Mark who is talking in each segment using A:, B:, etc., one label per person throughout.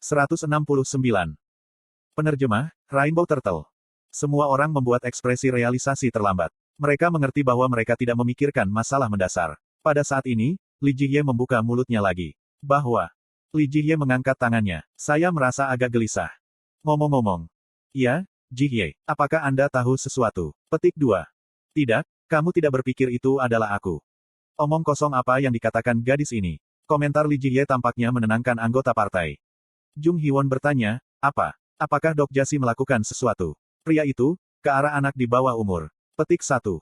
A: 169. Penerjemah, Rainbow Turtle. Semua orang membuat ekspresi realisasi terlambat. Mereka mengerti bahwa mereka tidak memikirkan masalah mendasar. Pada saat ini, Li Jihye membuka mulutnya lagi. Bahwa. Li Jihye mengangkat tangannya. Saya merasa agak gelisah. Ngomong-ngomong. Ya, Jihye, apakah Anda tahu sesuatu? Petik 2. Tidak, kamu tidak berpikir itu adalah aku. Omong kosong apa yang dikatakan gadis ini? Komentar Li Jihye tampaknya menenangkan anggota partai. Jung Hee-won bertanya, apa? Apakah Dok Jasi melakukan sesuatu? Pria itu, ke arah anak di bawah umur. Petik 1.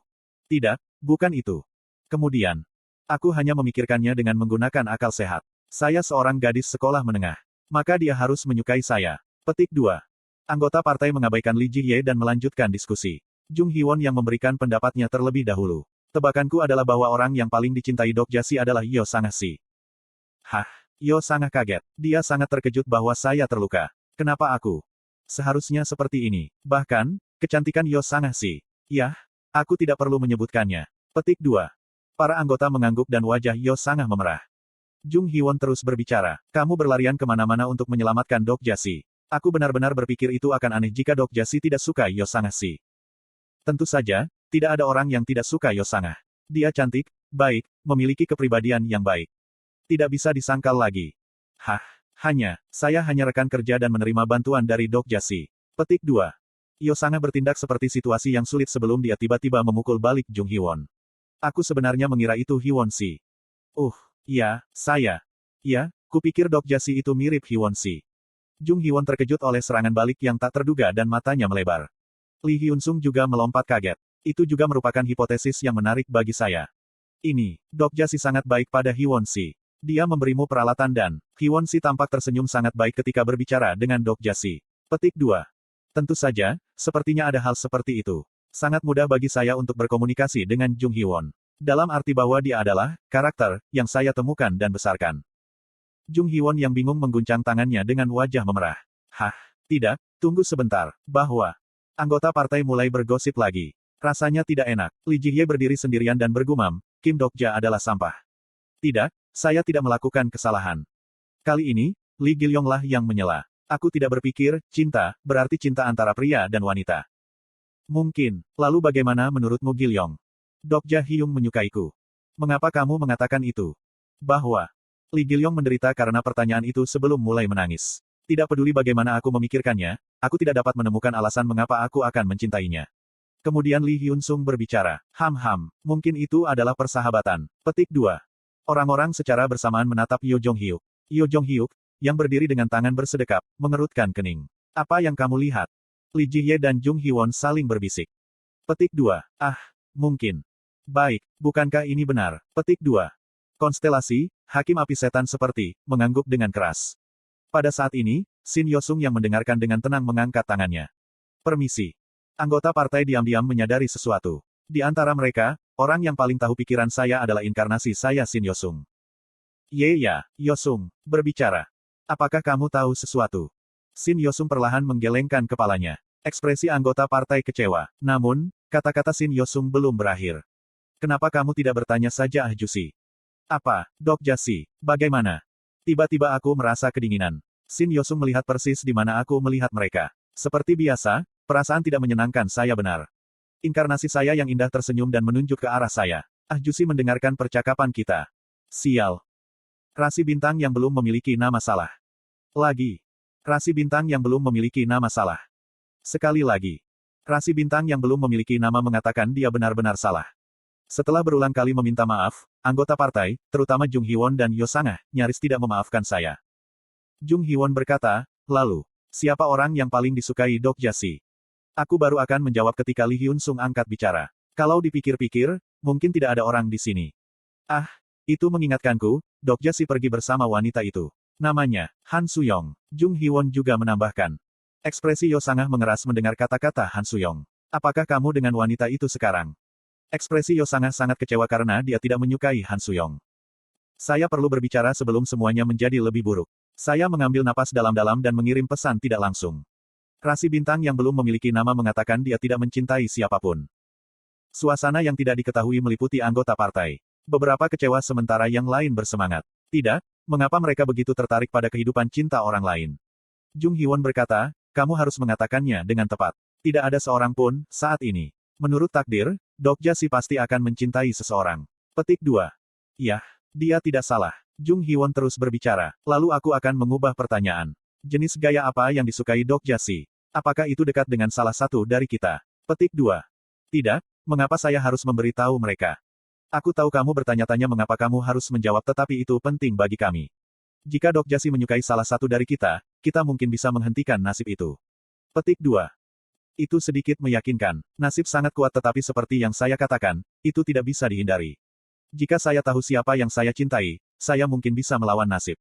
A: Tidak, bukan itu. Kemudian, aku hanya memikirkannya dengan menggunakan akal sehat. Saya seorang gadis sekolah menengah. Maka dia harus menyukai saya. Petik 2. Anggota partai mengabaikan Li Jihye dan melanjutkan diskusi. Jung Hee-won yang memberikan pendapatnya terlebih dahulu. Tebakanku adalah bahwa orang yang paling dicintai Dok Jasi adalah Yo Sang-si. Hah? Yo sangat kaget. Dia sangat terkejut bahwa saya terluka. Kenapa aku? Seharusnya seperti ini. Bahkan, kecantikan Yo Sang-si. Yah, aku tidak perlu menyebutkannya. Petik 2. Para anggota mengangguk dan wajah Yo Sang memerah. Jung Hee-won terus berbicara. Kamu berlarian kemana-mana untuk menyelamatkan Dok Jasi. Aku benar-benar berpikir itu akan aneh jika Dok Jasi tidak suka Yo Sang-si. Tentu saja, tidak ada orang yang tidak suka Yo Sang. Dia cantik, baik, memiliki kepribadian yang baik. Tidak bisa disangkal lagi. Saya hanya rekan kerja dan menerima bantuan dari Dok Jasi. Petik 2. Yo Sang bertindak seperti situasi yang sulit sebelum dia tiba-tiba memukul balik Jung Hee-won. Aku sebenarnya mengira itu Hee-won-si. Ya, saya. Ya, kupikir Dok Jasi itu mirip Hee-won-si. Jung Hee-won terkejut oleh serangan balik yang tak terduga dan matanya melebar. Lee Hyun-sung juga melompat kaget. Itu juga merupakan hipotesis yang menarik bagi saya. Ini, Dok Jasi sangat baik pada Hee-won-si. Dia memberimu peralatan dan, Hee-won-si tampak tersenyum sangat baik ketika berbicara dengan Dok Jasi. Petik 2. Tentu saja, sepertinya ada hal seperti itu. Sangat mudah bagi saya untuk berkomunikasi dengan Jung Hee-won. Dalam arti bahwa dia adalah, karakter, yang saya temukan dan besarkan. Jung Hee-won yang bingung mengguncang tangannya dengan wajah memerah. Tidak, tunggu sebentar, bahwa. Anggota partai mulai bergosip lagi. Rasanya tidak enak. Li Jihye berdiri sendirian dan bergumam, Kim Dok-ja adalah sampah. Tidak, saya tidak melakukan kesalahan. Kali ini, Lee Gilyong-lah yang menyela. Aku tidak berpikir, cinta, berarti cinta antara pria dan wanita. Mungkin, lalu bagaimana menurutmu Gilyong? Dok Ja Hyung menyukaiku. Mengapa kamu mengatakan itu? Bahwa. Lee Gilyong menderita karena pertanyaan itu sebelum mulai menangis. Tidak peduli bagaimana aku memikirkannya, aku tidak dapat menemukan alasan mengapa aku akan mencintainya. Kemudian Lee Hyun-sung berbicara. Mungkin itu adalah persahabatan. Petik 2. Orang-orang secara bersamaan menatap Yo Jong-hyuk. Yo Jong-hyuk, yang berdiri dengan tangan bersedekap, mengerutkan kening. Apa yang kamu lihat? Li Jihye dan Jung Hee-won saling berbisik. Petik 2. Mungkin. Baik, bukankah ini benar? Petik 2. Konstelasi, hakim api setan seperti, mengangguk dengan keras. Pada saat ini, Shin Yosung yang mendengarkan dengan tenang mengangkat tangannya. Permisi. Anggota partai diam-diam menyadari sesuatu. Di antara mereka, orang yang paling tahu pikiran saya adalah inkarnasi saya Shin Yosung. Yosung, berbicara. Apakah kamu tahu sesuatu? Shin Yosung perlahan menggelengkan kepalanya. Ekspresi anggota partai kecewa. Namun, kata-kata Shin Yosung belum berakhir. Kenapa kamu tidak bertanya saja Jusi? Apa, Dok Jasi, bagaimana? Tiba-tiba aku merasa kedinginan. Shin Yosung melihat persis di mana aku melihat mereka. Seperti biasa, perasaan tidak menyenangkan saya benar. Inkarnasi saya yang indah tersenyum dan menunjuk ke arah saya. Jusi mendengarkan percakapan kita. Sial. Rasi bintang yang belum memiliki nama salah. Lagi. Rasi bintang yang belum memiliki nama salah. Sekali lagi. Rasi bintang yang belum memiliki nama mengatakan dia benar-benar salah. Setelah berulang kali meminta maaf, anggota partai, terutama Jung Hee-won dan Yo Sang, nyaris tidak memaafkan saya. Jung Hee-won berkata, lalu, siapa orang yang paling disukai Dok Jasi? Aku baru akan menjawab ketika Lee Hyun-sung angkat bicara. Kalau dipikir-pikir, mungkin tidak ada orang di sini. Itu mengingatkanku, Dok Jasi pergi bersama wanita itu. Namanya, Han Suyong. Jung Hee-won juga menambahkan. Ekspresi Yo Sang mengeras mendengar kata-kata Han Suyong. Apakah kamu dengan wanita itu sekarang? Ekspresi Yo Sang sangat kecewa karena dia tidak menyukai Han Suyong. Saya perlu berbicara sebelum semuanya menjadi lebih buruk. Saya mengambil napas dalam-dalam dan mengirim pesan tidak langsung. Rasi bintang yang belum memiliki nama mengatakan dia tidak mencintai siapapun. Suasana yang tidak diketahui meliputi anggota partai. Beberapa kecewa sementara yang lain bersemangat. Tidak, mengapa mereka begitu tertarik pada kehidupan cinta orang lain? Jung Hee-won berkata, kamu harus mengatakannya dengan tepat. Tidak ada seorang pun, saat ini. Menurut takdir, Dokja Si pasti akan mencintai seseorang. Petik 2. Yah, dia tidak salah. Jung Hee-won terus berbicara, lalu aku akan mengubah pertanyaan. Jenis gaya apa yang disukai Dokja Si? Apakah itu dekat dengan salah satu dari kita? Petik 2. Tidak, mengapa saya harus memberitahu mereka? Aku tahu kamu bertanya-tanya mengapa kamu harus menjawab tetapi itu penting bagi kami. Jika Dokja Si menyukai salah satu dari kita mungkin bisa menghentikan nasib itu. Petik 2. Itu sedikit meyakinkan. Nasib sangat kuat tetapi seperti yang saya katakan, itu tidak bisa dihindari. Jika saya tahu siapa yang saya cintai, saya mungkin bisa melawan nasib.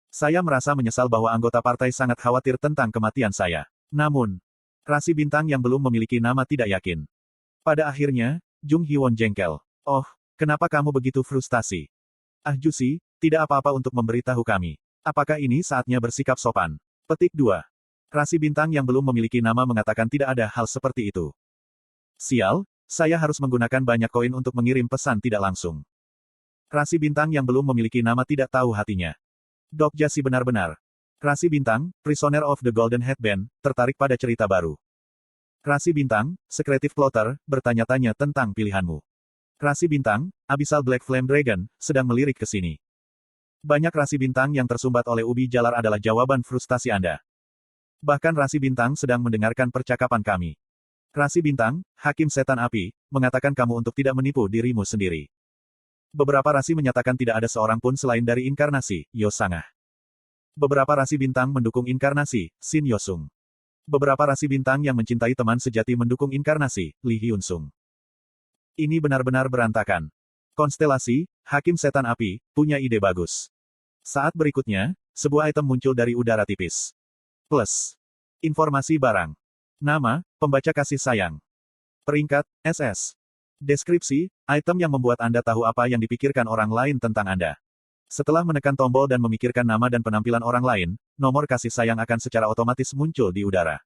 A: Saya merasa menyesal bahwa anggota partai sangat khawatir tentang kematian saya. Namun, rasi bintang yang belum memiliki nama tidak yakin. Pada akhirnya, Jung Hee-won jengkel. Oh, kenapa kamu begitu frustasi? Ah Jusi, tidak apa-apa untuk memberitahu kami. Apakah ini saatnya bersikap sopan? Petik 2. Rasi bintang yang belum memiliki nama mengatakan tidak ada hal seperti itu. Sial, saya harus menggunakan banyak koin untuk mengirim pesan tidak langsung. Rasi bintang yang belum memiliki nama tidak tahu hatinya. Dokja Si benar-benar. Rasi bintang, Prisoner of the Golden Headband, tertarik pada cerita baru. Rasi bintang, Secretive Plotter, bertanya-tanya tentang pilihanmu. Rasi bintang, Abyssal Black Flame Dragon, sedang melirik ke sini. Banyak rasi bintang yang tersumbat oleh ubi jalar adalah jawaban frustasi Anda. Bahkan rasi bintang sedang mendengarkan percakapan kami. Rasi bintang, Hakim Setan Api, mengatakan kamu untuk tidak menipu dirimu sendiri. Beberapa rasi menyatakan tidak ada seorang pun selain dari inkarnasi, Yosangah. Beberapa rasi bintang mendukung inkarnasi, Shin Yosung. Beberapa rasi bintang yang mencintai teman sejati mendukung inkarnasi, Lee Hyun Sung. Ini benar-benar berantakan. Konstelasi, Hakim Setan Api, punya ide bagus. Saat berikutnya, sebuah item muncul dari udara tipis. Plus. Informasi barang. Nama, pembaca kasih sayang. Peringkat, SS. Deskripsi, item yang membuat Anda tahu apa yang dipikirkan orang lain tentang Anda. Setelah menekan tombol dan memikirkan nama dan penampilan orang lain, nomor kasih sayang akan secara otomatis muncul di udara.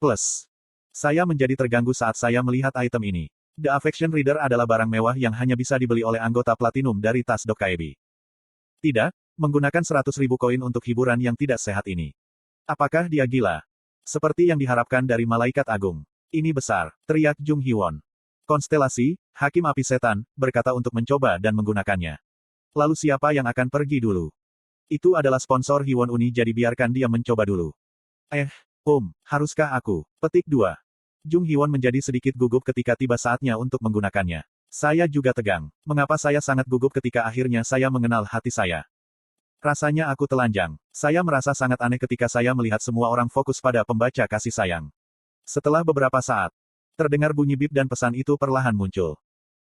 A: Plus. Saya menjadi terganggu saat saya melihat item ini. The Affection Reader adalah barang mewah yang hanya bisa dibeli oleh anggota platinum dari tas Dokkaebi. Tidak, menggunakan 100.000 koin untuk hiburan yang tidak sehat ini. Apakah dia gila? Seperti yang diharapkan dari malaikat agung. Ini besar, teriak Jung Hee-won. Konstelasi, Hakim Api Setan, berkata untuk mencoba dan menggunakannya. Lalu siapa yang akan pergi dulu? Itu adalah sponsor Hee-won Uni jadi biarkan dia mencoba dulu. Haruskah aku? Petik 2. Jung Hee-won menjadi sedikit gugup ketika tiba saatnya untuk menggunakannya. Saya juga tegang. Mengapa saya sangat gugup ketika akhirnya saya mengenal hati saya? Rasanya aku telanjang. Saya merasa sangat aneh ketika saya melihat semua orang fokus pada pembaca kasih sayang. Setelah beberapa saat, terdengar bunyi bip dan pesan itu perlahan muncul.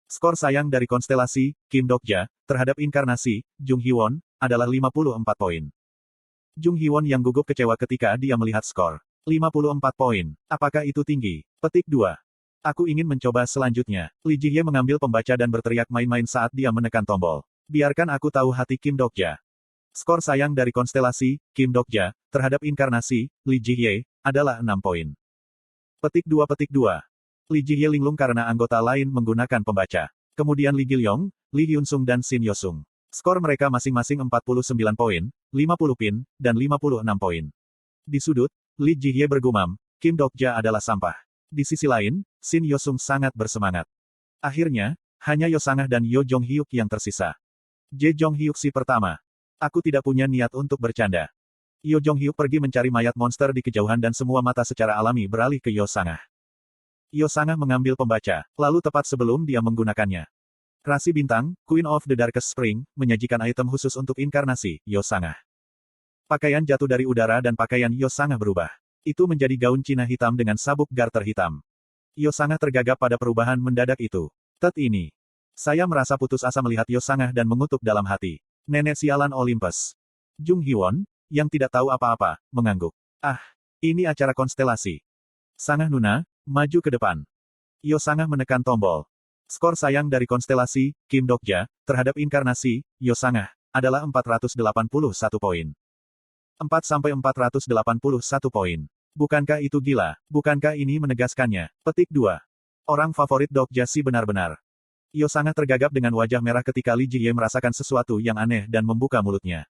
A: Skor sayang dari konstelasi, Kim Dokja, terhadap inkarnasi, Jung Hee-won, adalah 54 poin. Jung Hee-won yang gugup kecewa ketika dia melihat skor. 54 poin. Apakah itu tinggi? Petik 2. Aku ingin mencoba selanjutnya. Lee Ji-hye mengambil pembaca dan berteriak main-main saat dia menekan tombol. Biarkan aku tahu hati Kim Dokja. Skor sayang dari konstelasi, Kim Dokja, terhadap inkarnasi, Lee Ji-hye, adalah 6 poin. Petik 2. Lee Ji-hye linglung karena anggota lain menggunakan pembaca. Kemudian Lee Gil-yong, Lee Hyun Sung dan Shin Yosung. Skor mereka masing-masing 49 poin, 50 pin, dan 56 poin. Di sudut, Lee Ji-hye bergumam, Kim Dokja adalah sampah. Di sisi lain, Shin Yosung sangat bersemangat. Akhirnya, hanya Yosangah dan Yo Jong-hyuk yang tersisa. Je Jong-hyuk si pertama. Aku tidak punya niat untuk bercanda. Yo Jong-hyuk pergi mencari mayat monster di kejauhan dan semua mata secara alami beralih ke Yosangah. Yosangah mengambil pembaca, lalu tepat sebelum dia menggunakannya. Rasi bintang, Queen of the Darkest Spring, menyajikan item khusus untuk inkarnasi, Yosangah. Pakaian jatuh dari udara dan pakaian Yosangah berubah. Itu menjadi gaun Cina hitam dengan sabuk garter hitam. Yosangah tergagap pada perubahan mendadak itu. Ini. Saya merasa putus asa melihat Yosangah dan mengutuk dalam hati. Nenek sialan Olympus. Jung Hee-won, yang tidak tahu apa-apa, mengangguk. Ini acara konstelasi. Sangah Nuna, maju ke depan. Yosangah menekan tombol. Skor sayang dari konstelasi, Kim Dokja, terhadap inkarnasi, Yosangah, adalah 481 poin. 4-481 poin. Bukankah itu gila? Bukankah ini menegaskannya? Petik 2. Orang favorit Dokja Si benar-benar. Yosangah tergagap dengan wajah merah ketika Lee Ji-hye merasakan sesuatu yang aneh dan membuka mulutnya.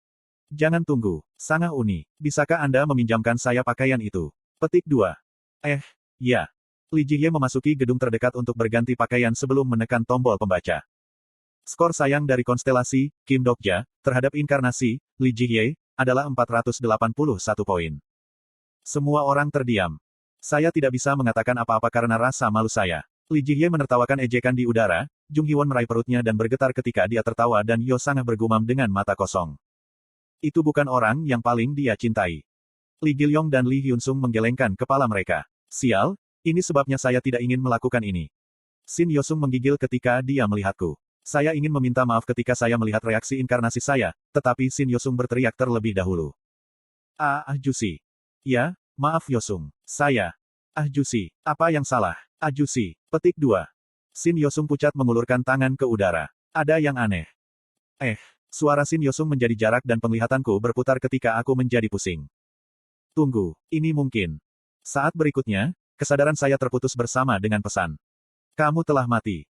A: Jangan tunggu. Sangat Uni. Bisakah Anda meminjamkan saya pakaian itu? Petik 2. Ya. Li Jihye memasuki gedung terdekat untuk berganti pakaian sebelum menekan tombol pembaca. Skor sayang dari konstelasi, Kim Dokja, terhadap inkarnasi, Li Jihye, adalah 481 poin. Semua orang terdiam. Saya tidak bisa mengatakan apa-apa karena rasa malu saya. Li Jihye menertawakan ejekan di udara, Jung Hwon meraih perutnya dan bergetar ketika dia tertawa dan Yo sangat bergumam dengan mata kosong. Itu bukan orang yang paling dia cintai. Li Gilyong dan Lee Hyun Sung menggelengkan kepala mereka. Sial, ini sebabnya saya tidak ingin melakukan ini. Shin Yosung menggigil ketika dia melihatku. Saya ingin meminta maaf ketika saya melihat reaksi inkarnasi saya, tetapi Shin Yosung berteriak terlebih dahulu. Jusi. Ya, maaf Yosung. Saya. Jusi. Apa yang salah? Jusi. Petik 2. Shin Yosung pucat mengulurkan tangan ke udara. Ada yang aneh. Suara Shin Yosung menjadi jarak dan penglihatanku berputar ketika aku menjadi pusing. Tunggu, ini mungkin. Saat berikutnya, kesadaran saya terputus bersama dengan pesan. Kamu telah mati.